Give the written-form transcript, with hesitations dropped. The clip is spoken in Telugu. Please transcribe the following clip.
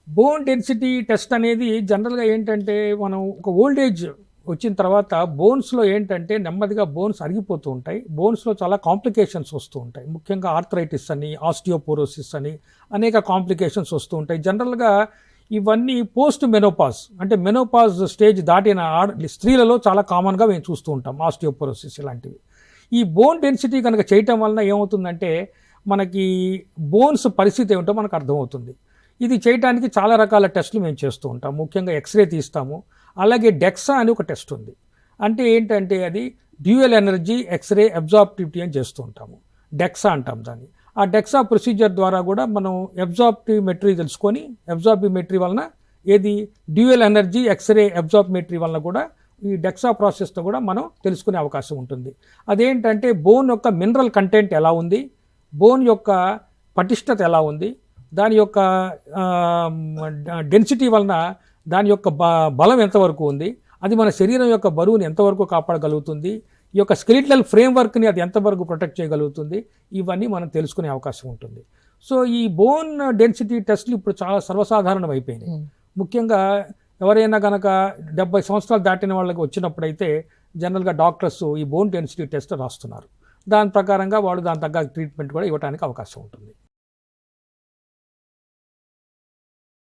బోన్ డెన్సిటీ టెస్ట్ అనేది జనరల్గా ఏంటంటే మనం ఒక ఓల్డ్ ఏజ్ వచ్చిన తర్వాత బోన్స్లో ఏంటంటే నెమ్మదిగా బోన్స్ అరిగిపోతూ ఉంటాయి. బోన్స్లో చాలా కాంప్లికేషన్స్ వస్తూ ఉంటాయి. ముఖ్యంగా ఆర్థరైటిస్ అని, ఆస్టియోపోరోసిస్ అని అనేక కాంప్లికేషన్స్ వస్తూ ఉంటాయి. జనరల్గా ఇవన్నీ పోస్ట్ మెనోపాజ్ అంటే మెనోపాజ్ స్టేజ్ దాటిన స్త్రీలలో చాలా కామన్గా మేము చూస్తూ ఉంటాం ఆస్టియోపోరోసిస్ ఇలాంటివి. ఈ బోన్ డెన్సిటీ కనుక చేయటం వలన ఏమవుతుందంటే మనకి బోన్స్ పరిస్థితి ఏమిటో మనకు అర్థమవుతుంది. ఇది చేయడానికి చాలా రకాల టెస్టులు మేము చేస్తూ ఉంటాం. ముఖ్యంగా ఎక్స్రే తీస్తాము. అలాగే డెక్సా అని ఒక టెస్ట్ ఉంది. అంటే ఏంటంటే అది డ్యూయల్ ఎనర్జీ ఎక్స్రే అబ్జార్ప్టివిటీ అని చేస్తూ ఉంటాము. డెక్సా అంటాం దాన్ని. ఆ డెక్సా ప్రొసీజర్ ద్వారా కూడా మనం అబ్జార్ప్టిమెట్రీ తెలుసుకొని అబ్జార్ప్టిమెట్రీ వలన ఏది డ్యూయల్ ఎనర్జీ ఎక్స్రే అబ్జార్ప్టిమెట్రీ వలన కూడా ఈ డెక్సా ప్రాసెస్తో కూడా మనం తెలుసుకునే అవకాశం ఉంటుంది. అదేంటంటే బోన్ యొక్క మినరల్ కంటెంట్ ఎలా ఉంది, బోన్ యొక్క పటిష్టత ఎలా ఉంది, దాని యొక్క డెన్సిటీ వలన దాని యొక్క బలం ఎంతవరకు ఉంది, అది మన శరీరం యొక్క బరువుని ఎంతవరకు కాపాడగలుగుతుంది, ఈ యొక్క స్కెలిటల్ ఫ్రేమ్వర్క్ని అది ఎంతవరకు ప్రొటెక్ట్ చేయగలుగుతుంది, ఇవన్నీ మనం తెలుసుకునే అవకాశం ఉంటుంది. సో ఈ బోన్ డెన్సిటీ టెస్ట్లు ఇప్పుడు చాలా సర్వసాధారణం అయిపోయినాయి. ముఖ్యంగా ఎవరైనా కనుక 70 సంవత్సరాలు దాటిన వాళ్ళకి వచ్చినప్పుడైతే జనరల్గా డాక్టర్స్ ఈ బోన్ డెన్సిటీ టెస్ట్ రాస్తున్నారు. దాని ప్రకారంగా వాడు దాని తగ్గ ట్రీట్మెంట్ కూడా ఇవ్వడానికి అవకాశం ఉంటుంది.